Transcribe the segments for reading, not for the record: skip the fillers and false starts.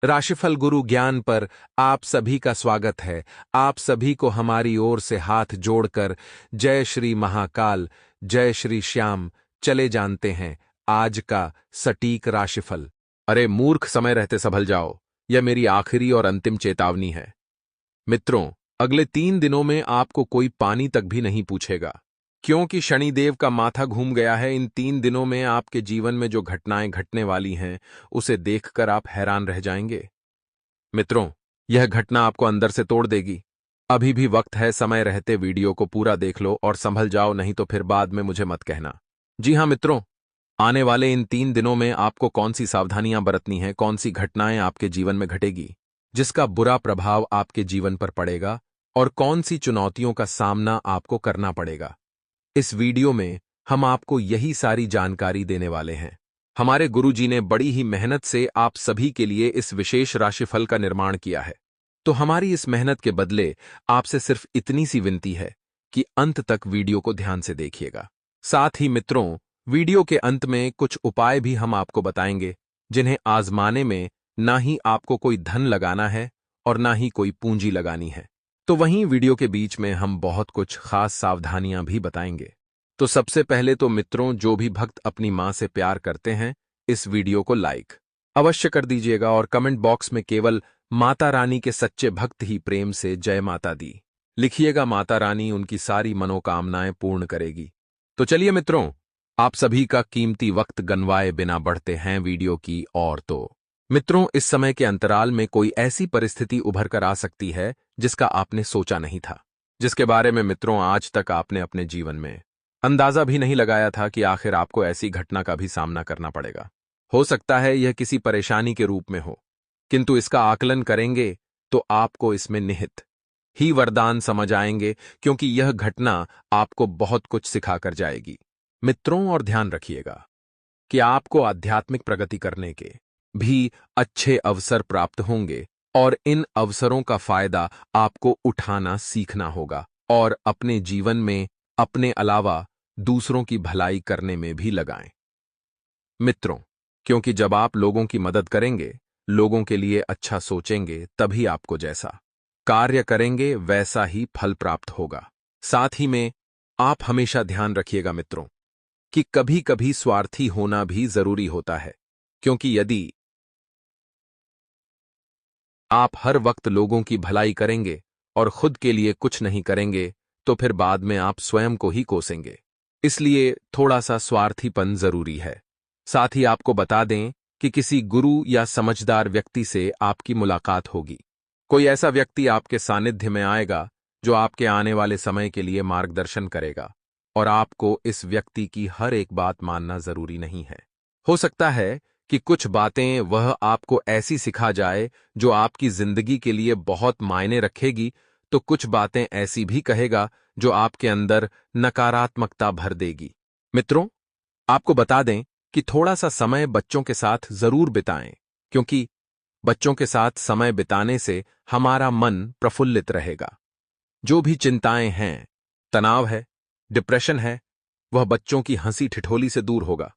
राशिफल गुरु ज्ञान पर आप सभी का स्वागत है। आप सभी को हमारी ओर से हाथ जोड़कर जय श्री महाकाल, जय श्री श्याम। चले जानते हैं आज का सटीक राशिफल। अरे मूर्ख, समय रहते संभल जाओ, यह मेरी आखिरी और अंतिम चेतावनी है। मित्रों, अगले 3 दिनों में आपको कोई पानी तक भी नहीं पूछेगा, क्योंकि शनिदेव का माथा घूम गया है। इन 3 दिनों में आपके जीवन में जो घटनाएं घटने वाली हैं, उसे देखकर आप हैरान रह जाएंगे। मित्रों, यह घटना आपको अंदर से तोड़ देगी। अभी भी वक्त है, समय रहते वीडियो को पूरा देख लो और संभल जाओ, नहीं तो फिर बाद में मुझे मत कहना। जी हां मित्रों, आने वाले इन 3 दिनों में आपको कौन सी सावधानियां बरतनी हैं, कौन सी घटनाएं आपके जीवन में घटेगी जिसका बुरा प्रभाव आपके जीवन पर पड़ेगा, और कौन सी चुनौतियों का सामना आपको करना पड़ेगा। इस वीडियो में हम आपको यही सारी जानकारी देने वाले हैं। हमारे गुरुजी ने बड़ी ही मेहनत से आप सभी के लिए इस विशेष राशिफल का निर्माण किया है, तो हमारी इस मेहनत के बदले आपसे सिर्फ इतनी सी विनती है कि अंत तक वीडियो को ध्यान से देखिएगा। साथ ही मित्रों, वीडियो के अंत में कुछ उपाय भी हम आपको बताएंगे, जिन्हें आजमाने में ना ही आपको कोई धन लगाना है और ना ही कोई पूंजी लगानी है। तो वहीं वीडियो के बीच में हम बहुत कुछ खास सावधानियां भी बताएंगे। तो सबसे पहले तो मित्रों, जो भी भक्त अपनी मां से प्यार करते हैं, इस वीडियो को लाइक अवश्य कर दीजिएगा और कमेंट बॉक्स में केवल माता रानी के सच्चे भक्त ही प्रेम से जय माता दी लिखिएगा। माता रानी उनकी सारी मनोकामनाएं पूर्ण करेगी। तो चलिए मित्रों, आप सभी का कीमती वक्त गंवाए बिना बढ़ते हैं वीडियो की ओर। तो मित्रों, इस समय के अंतराल में कोई ऐसी परिस्थिति उभर कर आ सकती है जिसका आपने सोचा नहीं था, जिसके बारे में मित्रों आज तक आपने अपने जीवन में अंदाजा भी नहीं लगाया था कि आखिर आपको ऐसी घटना का भी सामना करना पड़ेगा। हो सकता है यह किसी परेशानी के रूप में हो, किंतु इसका आकलन करेंगे तो आपको इसमें निहित ही वरदान समझ आएंगे, क्योंकि यह घटना आपको बहुत कुछ सिखाकर जाएगी। मित्रों, और ध्यान रखिएगा कि आपको आध्यात्मिक प्रगति करने के भी अच्छे अवसर प्राप्त होंगे, और इन अवसरों का फायदा आपको उठाना सीखना होगा और अपने जीवन में अपने अलावा दूसरों की भलाई करने में भी लगाएं। मित्रों, क्योंकि जब आप लोगों की मदद करेंगे, लोगों के लिए अच्छा सोचेंगे, तभी आपको जैसा कार्य करेंगे वैसा ही फल प्राप्त होगा। साथ ही में आप हमेशा ध्यान रखिएगा मित्रों कि कभी कभी स्वार्थी होना भी जरूरी होता है, क्योंकि यदि आप हर वक्त लोगों की भलाई करेंगे और खुद के लिए कुछ नहीं करेंगे, तो फिर बाद में आप स्वयं को ही कोसेंगे। इसलिए थोड़ा सा स्वार्थीपन जरूरी है। साथ ही आपको बता दें कि किसी गुरु या समझदार व्यक्ति से आपकी मुलाकात होगी। कोई ऐसा व्यक्ति आपके सानिध्य में आएगा जो आपके आने वाले समय के लिए मार्गदर्शन करेगा, और आपको इस व्यक्ति की हर एक बात मानना जरूरी नहीं है। हो सकता है कि कुछ बातें वह आपको ऐसी सिखा जाए जो आपकी जिंदगी के लिए बहुत मायने रखेगी, तो कुछ बातें ऐसी भी कहेगा जो आपके अंदर नकारात्मकता भर देगी। मित्रों, आपको बता दें कि थोड़ा सा समय बच्चों के साथ जरूर बिताएं, क्योंकि बच्चों के साथ समय बिताने से हमारा मन प्रफुल्लित रहेगा। जो भी चिंताएं हैं, तनाव है, डिप्रेशन है, वह बच्चों की हंसी ठिठोली से दूर होगा।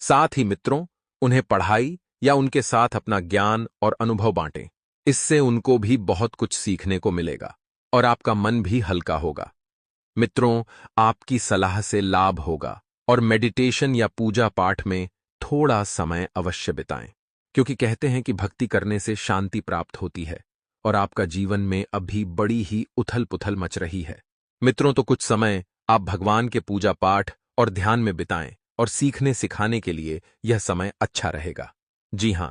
साथ ही मित्रों, उन्हें पढ़ाई या उनके साथ अपना ज्ञान और अनुभव बांटें। इससे उनको भी बहुत कुछ सीखने को मिलेगा और आपका मन भी हल्का होगा। मित्रों, आपकी सलाह से लाभ होगा, और मेडिटेशन या पूजा पाठ में थोड़ा समय अवश्य बिताएं, क्योंकि कहते हैं कि भक्ति करने से शांति प्राप्त होती है, और आपका जीवन में अभी बड़ी ही उथल पुथल मच रही है। मित्रों, तो कुछ समय आप भगवान के पूजा पाठ और ध्यान में बिताएं, और सीखने सिखाने के लिए यह समय अच्छा रहेगा। जी हां,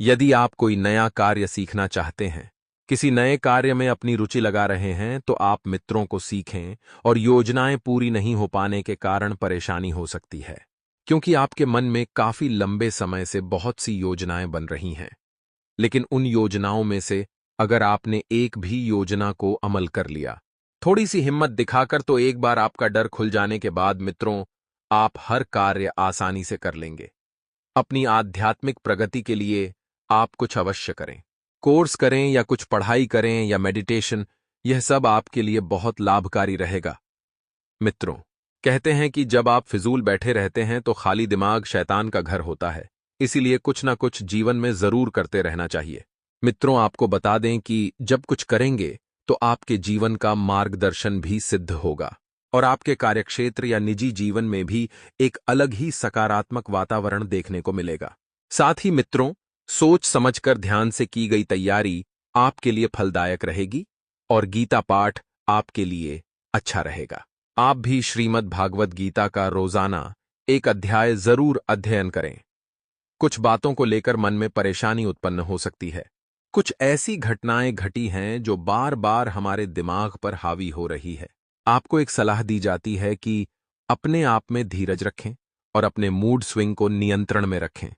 यदि आप कोई नया कार्य सीखना चाहते हैं, किसी नए कार्य में अपनी रुचि लगा रहे हैं, तो आप मित्रों को सीखें, और योजनाएं पूरी नहीं हो पाने के कारण परेशानी हो सकती है, क्योंकि आपके मन में काफी लंबे समय से बहुत सी योजनाएं बन रही हैं। लेकिन उन योजनाओं में से अगर आपने एक भी योजना को अमल कर लिया, थोड़ी सी हिम्मत दिखाकर, तो एक बार आपका डर खुल जाने के बाद मित्रों, आप हर कार्य आसानी से कर लेंगे। अपनी आध्यात्मिक प्रगति के लिए आप कुछ अवश्य करें, कोर्स करें या कुछ पढ़ाई करें या मेडिटेशन, यह सब आपके लिए बहुत लाभकारी रहेगा। मित्रों, कहते हैं कि जब आप फिजूल बैठे रहते हैं तो खाली दिमाग शैतान का घर होता है, इसीलिए कुछ ना कुछ जीवन में जरूर करते रहना चाहिए। मित्रों, आपको बता दें कि जब कुछ करेंगे तो आपके जीवन का मार्गदर्शन भी सिद्ध होगा और आपके कार्यक्षेत्र या निजी जीवन में भी एक अलग ही सकारात्मक वातावरण देखने को मिलेगा। साथ ही मित्रों, सोच समझकर ध्यान से की गई तैयारी आपके लिए फलदायक रहेगी और गीता पाठ आपके लिए अच्छा रहेगा। आप भी श्रीमद् भागवत गीता का रोजाना एक अध्याय जरूर अध्ययन करें। कुछ बातों को लेकर मन में परेशानी उत्पन्न हो सकती है। कुछ ऐसी घटनाएं घटी हैं जो बार बार हमारे दिमाग पर हावी हो रही है। आपको एक सलाह दी जाती है कि अपने आप में धीरज रखें और अपने मूड स्विंग को नियंत्रण में रखें।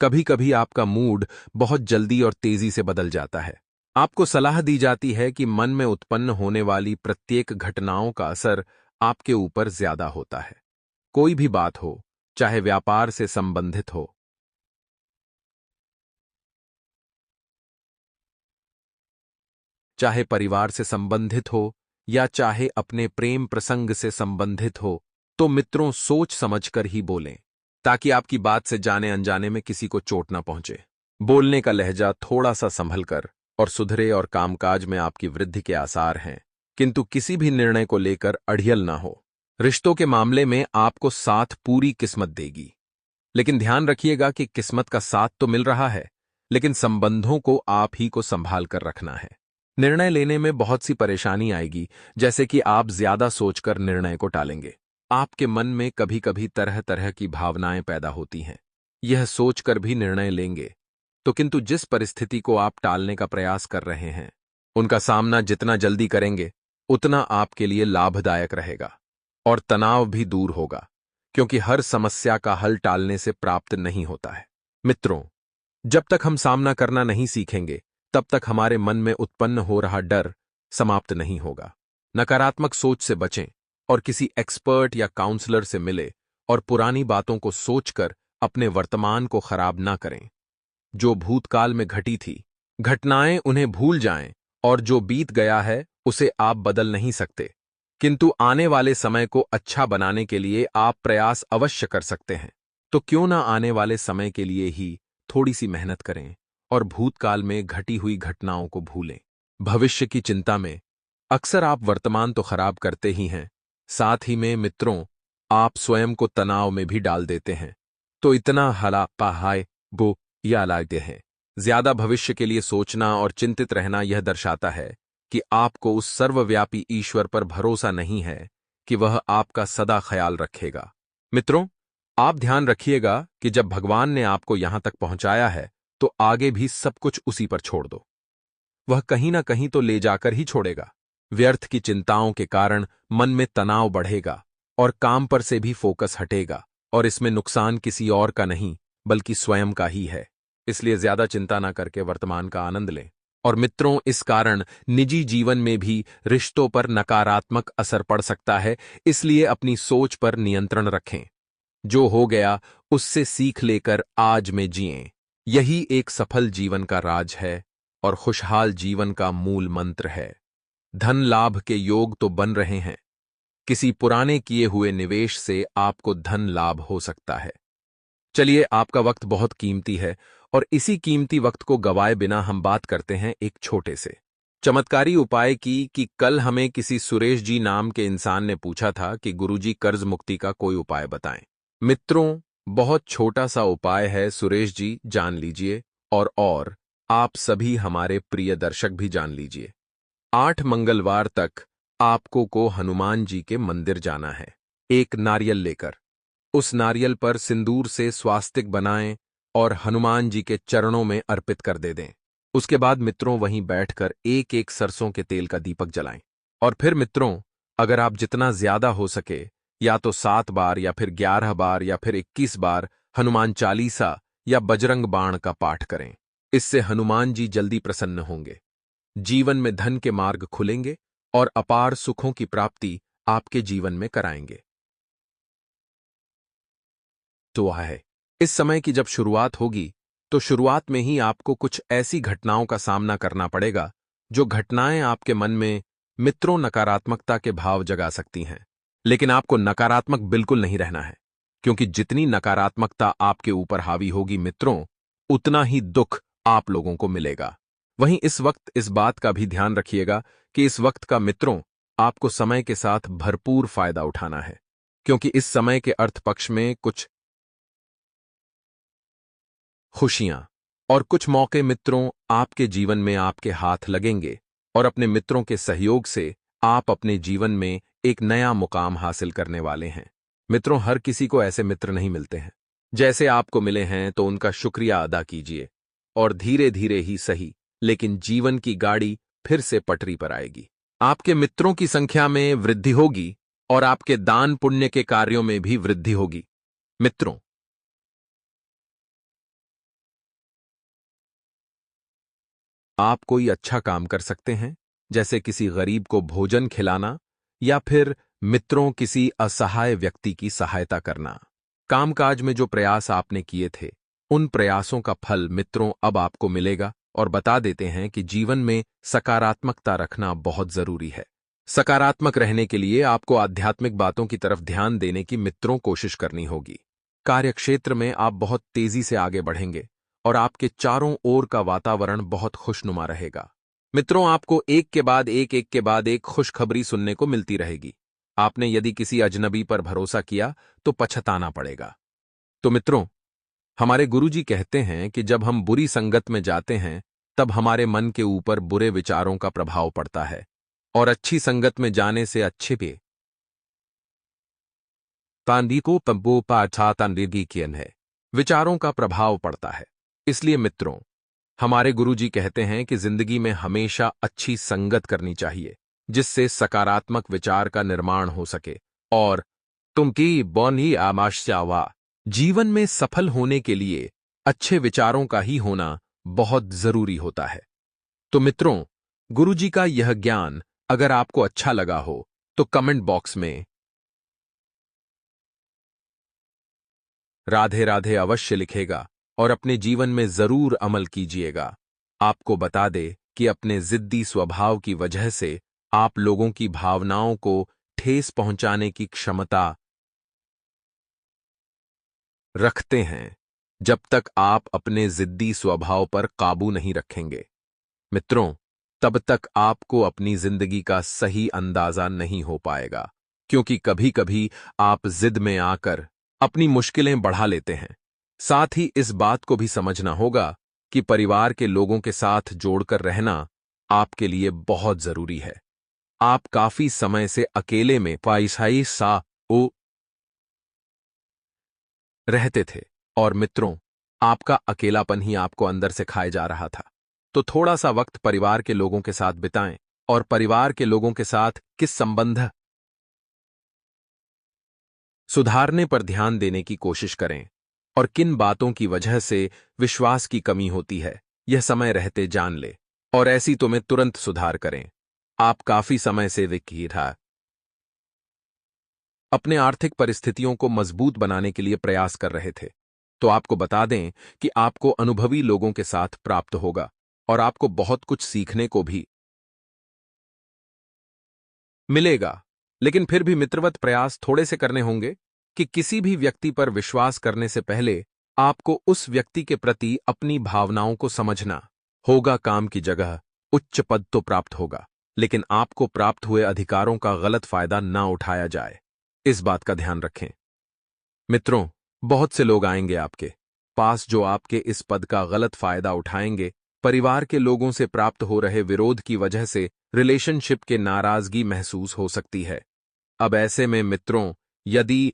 कभी कभी आपका मूड बहुत जल्दी और तेजी से बदल जाता है। आपको सलाह दी जाती है कि मन में उत्पन्न होने वाली प्रत्येक घटनाओं का असर आपके ऊपर ज्यादा होता है। कोई भी बात हो, चाहे व्यापार से संबंधित हो, चाहे परिवार से संबंधित हो या चाहे अपने प्रेम प्रसंग से संबंधित हो, तो मित्रों सोच समझकर ही बोलें, ताकि आपकी बात से जाने अनजाने में किसी को चोट ना पहुंचे। बोलने का लहजा थोड़ा सा संभल कर और सुधरे और कामकाज में आपकी वृद्धि के आसार हैं, किंतु किसी भी निर्णय को लेकर अड़ियल ना हो। रिश्तों के मामले में आपको साथ पूरी किस्मत देगी, लेकिन ध्यान रखिएगा कि किस्मत का साथ तो मिल रहा है, लेकिन संबंधों को आप ही को संभाल कर रखना है। निर्णय लेने में बहुत सी परेशानी आएगी, जैसे कि आप ज्यादा सोचकर निर्णय को टालेंगे। आपके मन में कभी कभी तरह तरह की भावनाएं पैदा होती हैं। यह सोचकर भी निर्णय लेंगे तो किंतु जिस परिस्थिति को आप टालने का प्रयास कर रहे हैं, उनका सामना जितना जल्दी करेंगे उतना आपके लिए लाभदायक रहेगा और तनाव भी दूर होगा, क्योंकि हर समस्या का हल टालने से प्राप्त नहीं होता है। मित्रों, जब तक हम सामना करना नहीं सीखेंगे, तब तक हमारे मन में उत्पन्न हो रहा डर समाप्त नहीं होगा। नकारात्मक सोच से बचें और किसी एक्सपर्ट या काउंसलर से मिले और पुरानी बातों को सोचकर अपने वर्तमान को खराब ना करें। जो भूतकाल में घटी थी घटनाएं उन्हें भूल जाएं और जो बीत गया है उसे आप बदल नहीं सकते, किंतु आने वाले समय को अच्छा बनाने के लिए आप प्रयास अवश्य कर सकते हैं। तो क्यों ना आने वाले समय के लिए ही थोड़ी सी मेहनत करें और भूतकाल में घटी हुई घटनाओं को भूलें। भविष्य की चिंता में अक्सर आप वर्तमान तो खराब करते ही हैं, साथ ही में मित्रों आप स्वयं को तनाव में भी डाल देते हैं। तो इतना हला पहाय बो या लाते हैं। ज्यादा भविष्य के लिए सोचना और चिंतित रहना यह दर्शाता है कि आपको उस सर्वव्यापी ईश्वर पर भरोसा नहीं है कि वह आपका सदा ख्याल रखेगा। मित्रों, आप ध्यान रखिएगा कि जब भगवान ने आपको यहां तक पहुंचाया है तो आगे भी सब कुछ उसी पर छोड़ दो। वह कहीं ना कहीं तो ले जाकर ही छोड़ेगा। व्यर्थ की चिंताओं के कारण मन में तनाव बढ़ेगा और काम पर से भी फोकस हटेगा, और इसमें नुकसान किसी और का नहीं बल्कि स्वयं का ही है। इसलिए ज्यादा चिंता ना करके वर्तमान का आनंद लें। और मित्रों, इस कारण निजी जीवन में भी रिश्तों पर नकारात्मक असर पड़ सकता है, इसलिए अपनी सोच पर नियंत्रण रखें। जो हो गया उससे सीख लेकर आज में जिएं। यही एक सफल जीवन का राज है और खुशहाल जीवन का मूल मंत्र है। धन लाभ के योग तो बन रहे हैं। किसी पुराने किए हुए निवेश से आपको धन लाभ हो सकता है। चलिए, आपका वक्त बहुत कीमती है और इसी कीमती वक्त को गवाए बिना हम बात करते हैं एक छोटे से चमत्कारी उपाय की कि कल हमें किसी सुरेश जी नाम के इंसान ने पूछा था कि गुरुजी कर्ज मुक्ति का कोई उपाय बताएं। मित्रों, बहुत छोटा सा उपाय है सुरेश जी, जान लीजिए और आप सभी हमारे प्रिय दर्शक भी जान लीजिए। 8 मंगलवार तक आपको को हनुमान जी के मंदिर जाना है। एक नारियल लेकर उस नारियल पर सिंदूर से स्वास्तिक बनाएं और हनुमान जी के चरणों में अर्पित कर दे दें। उसके बाद मित्रों वहीं बैठकर एक एक सरसों के तेल का दीपक जलाएं। और फिर मित्रों, अगर आप जितना ज्यादा हो सके या तो 7 बार या फिर 11 बार या फिर 21 बार हनुमान चालीसा या बजरंग बाण का पाठ करें। इससे हनुमान जी जल्दी प्रसन्न होंगे, जीवन में धन के मार्ग खुलेंगे और अपार सुखों की प्राप्ति आपके जीवन में कराएंगे। तो वह है इस समय की जब शुरुआत होगी तो शुरुआत में ही आपको कुछ ऐसी घटनाओं का सामना करना पड़ेगा जो घटनाएं आपके मन में मित्रों नकारात्मकता के भाव जगा सकती हैं। लेकिन आपको नकारात्मक बिल्कुल नहीं रहना है। क्योंकि जितनी नकारात्मकता आपके ऊपर हावी होगी मित्रों, उतना ही दुख आप लोगों को मिलेगा। वहीं इस वक्त इस बात का भी ध्यान रखिएगा कि इस वक्त का मित्रों आपको समय के साथ भरपूर फायदा उठाना है, क्योंकि इस समय के अर्थ पक्ष में कुछ खुशियां और कुछ मौके मित्रों आपके जीवन में आपके हाथ लगेंगे और अपने मित्रों के सहयोग से आप अपने जीवन में एक नया मुकाम हासिल करने वाले हैं। मित्रों, हर किसी को ऐसे मित्र नहीं मिलते हैं। जैसे आपको मिले हैं तो उनका शुक्रिया अदा कीजिए और धीरे धीरे ही सही, लेकिन जीवन की गाड़ी फिर से पटरी पर आएगी। आपके मित्रों की संख्या में वृद्धि होगी और आपके दान पुण्य के कार्यों में भी वृद्धि होगी। मित्रों, आप कोई अच्छा काम कर सकते हैं, जैसे किसी गरीब को भोजन खिलाना या फिर मित्रों किसी असहाय व्यक्ति की सहायता करना। कामकाज में जो प्रयास आपने किए थे, उन प्रयासों का फल मित्रों अब आपको मिलेगा और बता देते हैं कि जीवन में सकारात्मकता रखना बहुत जरूरी है। सकारात्मक रहने के लिए आपको आध्यात्मिक बातों की तरफ ध्यान देने की मित्रों कोशिश करनी होगी। कार्यक्षेत्र में आप बहुत तेजी से आगे बढ़ेंगे और आपके चारों ओर का वातावरण बहुत खुशनुमा रहेगा। मित्रों, आपको एक के बाद एक खुशखबरी सुनने को मिलती रहेगी। आपने यदि किसी अजनबी पर भरोसा किया तो पछताना पड़ेगा। तो मित्रों, हमारे गुरुजी कहते हैं कि जब हम बुरी संगत में जाते हैं तब हमारे मन के ऊपर बुरे विचारों का प्रभाव पड़ता है और अच्छी संगत में जाने से अच्छे पे तांदी पब्बो पाछा तांदी कियन है विचारों का प्रभाव पड़ता है। इसलिए मित्रों, हमारे गुरुजी कहते हैं कि जिंदगी में हमेशा अच्छी संगत करनी चाहिए, जिससे सकारात्मक विचार का निर्माण हो सके और तुमकी बौनी आमाश्यावा जीवन में सफल होने के लिए अच्छे विचारों का ही होना बहुत जरूरी होता है। तो मित्रों, गुरुजी का यह ज्ञान अगर आपको अच्छा लगा हो तो कमेंट बॉक्स में राधे राधे अवश्य लिखेगा और अपने जीवन में जरूर अमल कीजिएगा। आपको बता दे कि अपने जिद्दी स्वभाव की वजह से आप लोगों की भावनाओं को ठेस पहुंचाने की क्षमता रखते हैं, जब तक आप अपने जिद्दी स्वभाव पर काबू नहीं रखेंगे। मित्रों, तब तक आपको अपनी जिंदगी का सही अंदाजा नहीं हो पाएगा, क्योंकि कभी कभी आप जिद में आकर अपनी मुश्किलें बढ़ा लेते हैं। साथ ही इस बात को भी समझना होगा कि परिवार के लोगों के साथ जोड़कर रहना आपके लिए बहुत जरूरी है। आप काफी समय से अकेले में पाइसाई सा ओ रहते थे और मित्रों, आपका अकेलापन ही आपको अंदर से खाए जा रहा था। तो थोड़ा सा वक्त परिवार के लोगों के साथ बिताएं और परिवार के लोगों के साथ किस संबंध सुधारने पर ध्यान देने की कोशिश करें और किन बातों की वजह से विश्वास की कमी होती है, यह समय रहते जान ले और ऐसी तो में तुरंत सुधार करें। आप काफी समय से विकीरा अपने आर्थिक परिस्थितियों को मजबूत बनाने के लिए प्रयास कर रहे थे, तो आपको बता दें कि आपको अनुभवी लोगों के साथ प्राप्त होगा और आपको बहुत कुछ सीखने को भी मिलेगा। लेकिन फिर भी मित्रवत प्रयास थोड़े से करने होंगे कि किसी भी व्यक्ति पर विश्वास करने से पहले आपको उस व्यक्ति के प्रति अपनी भावनाओं को समझना होगा। काम की जगह उच्च पद तो प्राप्त होगा, लेकिन आपको प्राप्त हुए अधिकारों का गलत फायदा ना उठाया जाए, इस बात का ध्यान रखें। मित्रों, बहुत से लोग आएंगे आपके पास जो आपके इस पद का गलत फायदा उठाएंगे। परिवार के लोगों से प्राप्त हो रहे विरोध की वजह से रिलेशनशिप के नाराजगी महसूस हो सकती है। अब ऐसे में मित्रों, यदि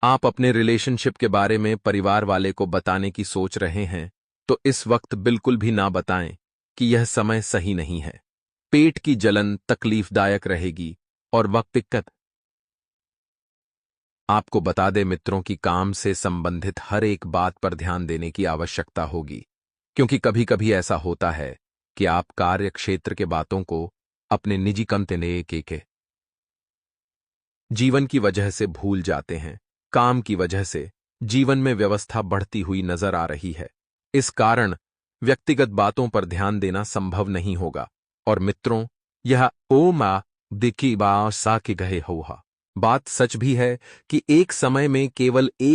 आप अपने रिलेशनशिप के बारे में परिवार वाले को बताने की सोच रहे हैं, तो इस वक्त बिल्कुल भी ना बताएं कि यह समय सही नहीं है। पेट की जलन तकलीफदायक रहेगी और वह दिक्कत आपको बता दे मित्रों कि काम से संबंधित हर एक बात पर ध्यान देने की आवश्यकता होगी, क्योंकि कभी कभी ऐसा होता है कि आप कार्य क्षेत्र के बातों को अपने निजी कमतने के जीवन की वजह से भूल जाते हैं। काम की वजह से जीवन में व्यवस्था बढ़ती हुई नजर आ रही है, इस कारण व्यक्तिगत बातों पर ध्यान देना संभव नहीं होगा। और मित्रों, यह ओ मा दिकी बा सा के गहे होहा बात सच भी है कि एक समय में केवल एक